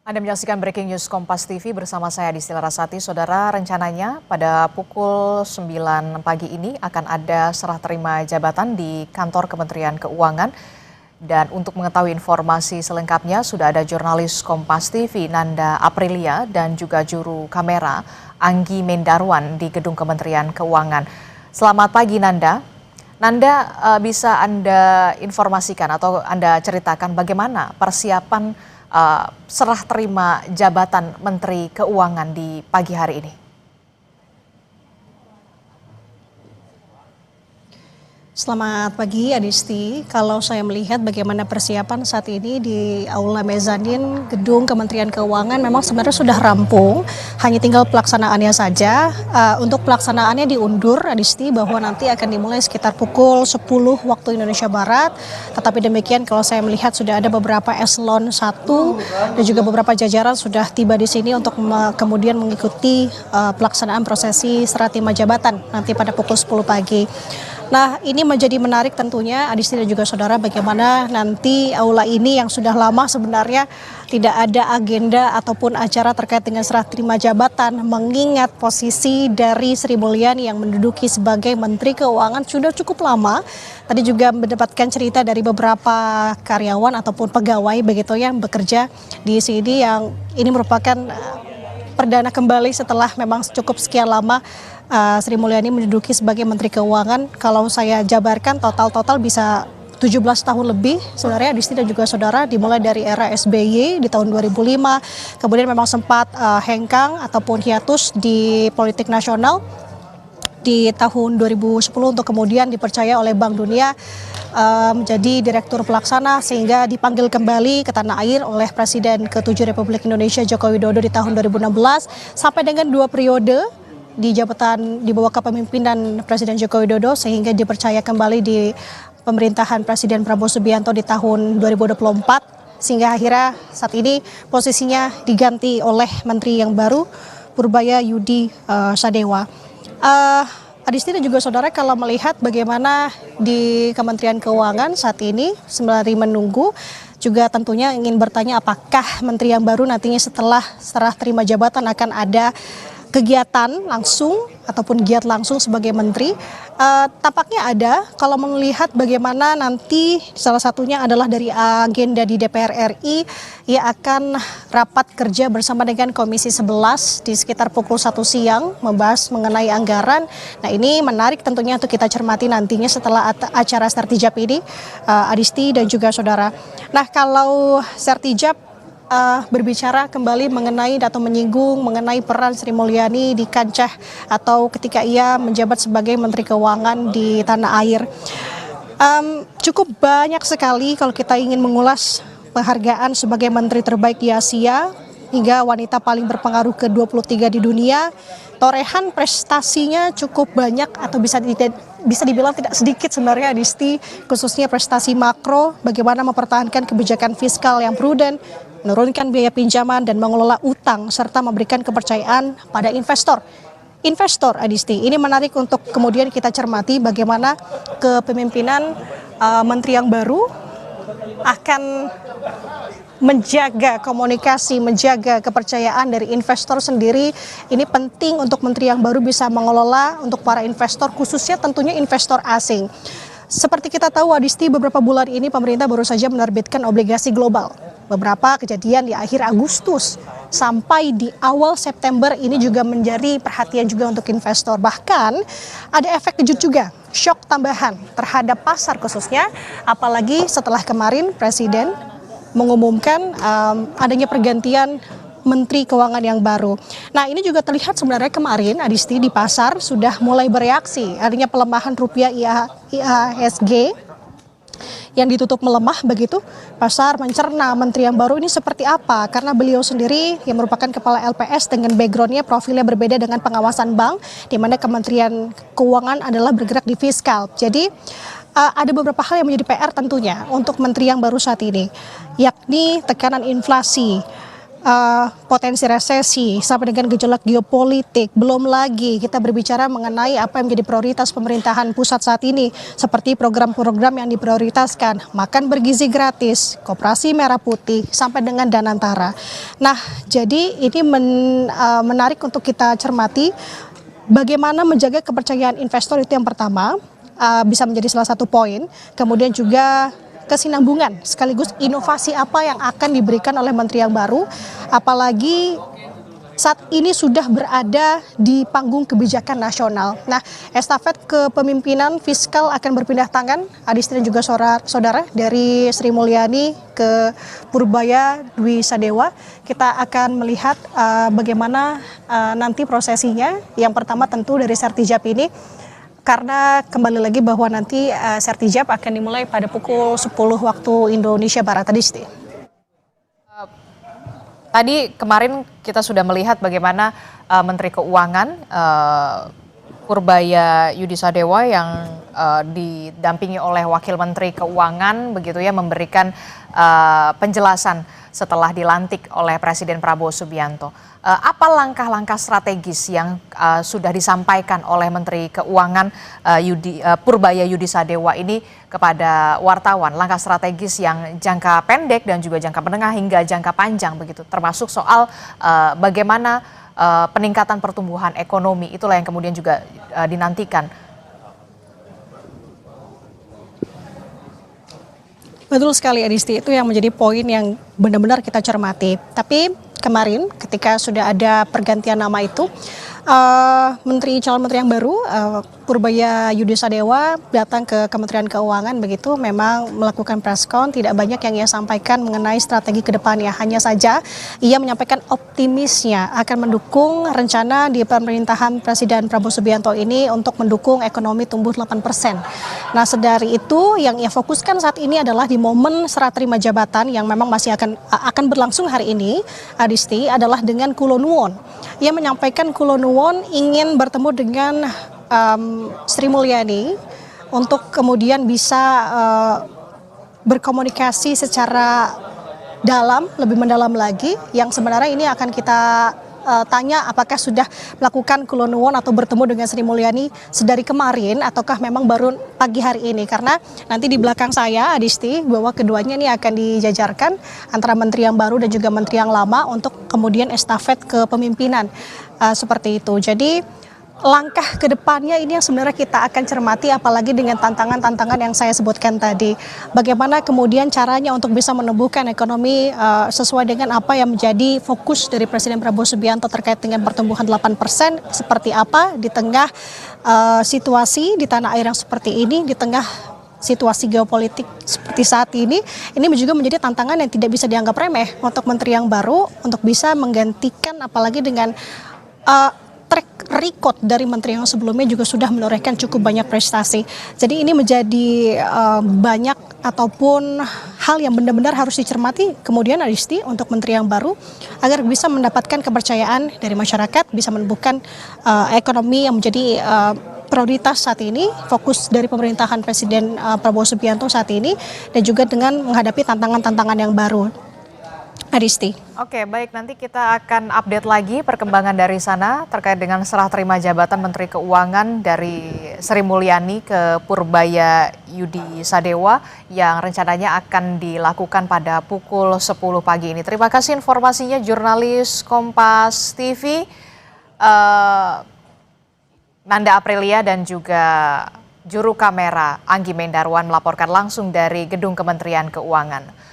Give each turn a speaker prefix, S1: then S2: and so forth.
S1: Anda menyaksikan Breaking News Kompas TV bersama saya Disti Larasati. Saudara, rencananya pada pukul 9 pagi ini akan ada serah terima jabatan di kantor Kementerian Keuangan. Dan untuk mengetahui informasi selengkapnya sudah ada jurnalis Kompas TV Nanda Aprilia dan juga juru kamera Anggi Mendarwan di gedung Kementerian Keuangan. Selamat pagi Nanda. Nanda, bisa Anda informasikan atau Anda ceritakan bagaimana persiapan serah terima jabatan Menteri Keuangan di pagi hari ini?
S2: Selamat pagi Adisti, kalau saya melihat bagaimana persiapan saat ini di Aula Mezanin Gedung Kementerian Keuangan memang sebenarnya sudah rampung, hanya tinggal pelaksanaannya saja. Untuk pelaksanaannya diundur Adisti bahwa nanti akan dimulai sekitar pukul 10 waktu Indonesia Barat. Tetapi demikian kalau saya melihat sudah ada beberapa eselon 1 dan juga beberapa jajaran sudah tiba di sini untuk kemudian mengikuti pelaksanaan prosesi serah terima jabatan nanti pada pukul 10 pagi. Nah, ini menjadi menarik tentunya Adisti dan juga saudara bagaimana nanti aula ini yang sudah lama sebenarnya tidak ada agenda ataupun acara terkait dengan serah terima jabatan, mengingat posisi dari Sri Mulyani yang menduduki sebagai Menteri Keuangan sudah cukup lama. Tadi juga mendapatkan cerita dari beberapa karyawan ataupun pegawai begitu yang bekerja di sini yang ini merupakan perdana kembali setelah memang cukup sekian lama Sri Mulyani menduduki sebagai Menteri Keuangan. Kalau saya jabarkan total bisa 17 tahun lebih sebenarnya Adisti dan juga saudara, dimulai dari era SBY di tahun 2005, kemudian memang sempat hengkang ataupun hiatus di politik nasional di tahun 2010 untuk kemudian dipercaya oleh Bank Dunia menjadi direktur pelaksana sehingga dipanggil kembali ke tanah air oleh Presiden ke-7 Republik Indonesia Joko Widodo di tahun 2016 sampai dengan 2 periode di jabatan di bawah kepemimpinan Presiden Joko Widodo sehingga dipercaya kembali di pemerintahan Presiden Prabowo Subianto di tahun 2024 sehingga akhirnya saat ini posisinya diganti oleh Menteri yang baru Purbaya Yudi Sadewa. Adisti dan juga saudara, kalau melihat bagaimana di Kementerian Keuangan saat ini sembari menunggu juga tentunya ingin bertanya apakah Menteri yang baru nantinya setelah serah terima jabatan akan ada kegiatan langsung ataupun giat langsung sebagai menteri. Tampaknya ada kalau melihat bagaimana nanti salah satunya adalah dari agenda di DPR RI, ia akan rapat kerja bersama dengan Komisi 11 di sekitar pukul 1 siang membahas mengenai anggaran. Nah, ini menarik tentunya untuk kita cermati nantinya setelah acara Sertijab ini, Adisti dan juga saudara. Nah, kalau Sertijab berbicara kembali mengenai atau menyinggung mengenai peran Sri Mulyani di kancah atau ketika ia menjabat sebagai Menteri Keuangan di tanah air. Cukup banyak sekali kalau kita ingin mengulas penghargaan sebagai Menteri terbaik di Asia hingga wanita paling berpengaruh ke-23 di dunia. Torehan prestasinya cukup banyak atau bisa dibilang tidak sedikit sebenarnya Adisti, khususnya prestasi makro, bagaimana mempertahankan kebijakan fiskal yang prudent, menurunkan biaya pinjaman dan mengelola utang serta memberikan kepercayaan pada investor. Investor Adisti, ini menarik untuk kemudian kita cermati bagaimana kepemimpinan menteri yang baru akan menjaga komunikasi, menjaga kepercayaan dari investor sendiri. Ini penting untuk menteri yang baru bisa mengelola untuk para investor, khususnya tentunya investor asing. Seperti kita tahu Adisti, beberapa bulan ini pemerintah baru saja menerbitkan obligasi global. Beberapa kejadian di akhir Agustus sampai di awal September ini juga menjadi perhatian juga untuk investor. Bahkan ada efek kejut juga, shock tambahan terhadap pasar khususnya, apalagi setelah kemarin Presiden mengumumkan adanya pergantian Menteri Keuangan yang baru. Nah, ini juga terlihat sebenarnya kemarin Adisti di pasar sudah mulai bereaksi adanya pelemahan rupiah IHSG yang ditutup melemah begitu. Pasar mencerna menteri yang baru ini seperti apa, karena beliau sendiri yang merupakan kepala LPS dengan backgroundnya profilnya berbeda dengan pengawasan bank, di mana Kementerian Keuangan adalah bergerak di fiskal. Jadi ada beberapa hal yang menjadi PR tentunya untuk menteri yang baru saat ini, yakni tekanan inflasi, potensi resesi, sampai dengan gejolak geopolitik. Belum lagi kita berbicara mengenai apa yang menjadi prioritas pemerintahan pusat saat ini, seperti program-program yang diprioritaskan, makan bergizi gratis, koperasi merah putih, sampai dengan Danantara. Nah, jadi ini menarik untuk kita cermati bagaimana menjaga kepercayaan investor, itu yang pertama, bisa menjadi salah satu poin. Kemudian juga kesinambungan sekaligus inovasi apa yang akan diberikan oleh menteri yang baru, apalagi saat ini sudah berada di panggung kebijakan nasional. Nah, estafet kepemimpinan fiskal akan berpindah tangan, Adisti dan juga saudara, dari Sri Mulyani ke Purbaya Dwi Sadewa. Kita akan melihat bagaimana nanti prosesinya. Yang pertama tentu dari Sertijab ini, karena kembali lagi bahwa nanti Sertijab akan dimulai pada pukul 10 waktu Indonesia Barat.
S1: Tadi kemarin kita sudah melihat bagaimana Menteri Keuangan Purbaya Yudi Sadewa yang didampingi oleh Wakil Menteri Keuangan begitu ya, memberikan penjelasan setelah dilantik oleh Presiden Prabowo Subianto. Apa langkah-langkah strategis yang sudah disampaikan oleh Menteri Keuangan Purbaya Yudi Sadewa ini kepada wartawan, langkah strategis yang jangka pendek dan juga jangka menengah hingga jangka panjang begitu, termasuk soal bagaimana peningkatan pertumbuhan ekonomi, itulah yang kemudian juga dinantikan.
S2: Betul sekali Adisti, itu yang menjadi poin yang benar-benar kita cermati. Tapi kemarin ketika sudah ada pergantian nama itu, calon menteri yang baru Purbaya Yudi Sadewa datang ke Kementerian Keuangan begitu, memang melakukan preskon, tidak banyak yang ia sampaikan mengenai strategi ke depannya. Hanya saja ia menyampaikan optimisnya akan mendukung rencana di pemerintahan Presiden Prabowo Subianto ini untuk mendukung ekonomi tumbuh 8%. Nah, sedari itu yang ia fokuskan saat ini adalah di momen serah terima jabatan yang memang masih akan berlangsung hari ini, Adisti, adalah dengan Kulo Nuwun. Ia menyampaikan Kulo Nuwun ingin bertemu dengan Sri Mulyani untuk kemudian bisa berkomunikasi secara dalam, lebih mendalam lagi, yang sebenarnya ini akan kita tanya apakah sudah melakukan Kulo Nuwun atau bertemu dengan Sri Mulyani sedari kemarin ataukah memang baru pagi hari ini, karena nanti di belakang saya Adisti bahwa keduanya ini akan dijajarkan antara menteri yang baru dan juga menteri yang lama untuk kemudian estafet kepemimpinan seperti itu. Jadi langkah ke depannya ini yang sebenarnya kita akan cermati, apalagi dengan tantangan-tantangan yang saya sebutkan tadi. Bagaimana kemudian caranya untuk bisa menumbuhkan ekonomi sesuai dengan apa yang menjadi fokus dari Presiden Prabowo Subianto terkait dengan pertumbuhan 8%, seperti apa di tengah situasi di tanah air yang seperti ini, di tengah situasi geopolitik seperti saat ini juga menjadi tantangan yang tidak bisa dianggap remeh untuk menteri yang baru untuk bisa menggantikan, apalagi dengan track record dari menteri yang sebelumnya juga sudah menorehkan cukup banyak prestasi. Jadi ini menjadi banyak ataupun hal yang benar-benar harus dicermati kemudian Adisti untuk menteri yang baru agar bisa mendapatkan kepercayaan dari masyarakat, bisa menumbuhkan ekonomi yang menjadi prioritas saat ini, fokus dari pemerintahan Presiden Prabowo Subianto saat ini, dan juga dengan menghadapi tantangan-tantangan yang baru. Adisti.
S1: Oke, baik, nanti kita akan update lagi perkembangan dari sana terkait dengan serah terima jabatan Menteri Keuangan dari Sri Mulyani ke Purbaya Yudi Sadewa yang rencananya akan dilakukan pada pukul 10 pagi ini. Terima kasih informasinya jurnalis Kompas TV Nanda Aprilia dan juga juru kamera Anggi Mendarwan melaporkan langsung dari Gedung Kementerian Keuangan.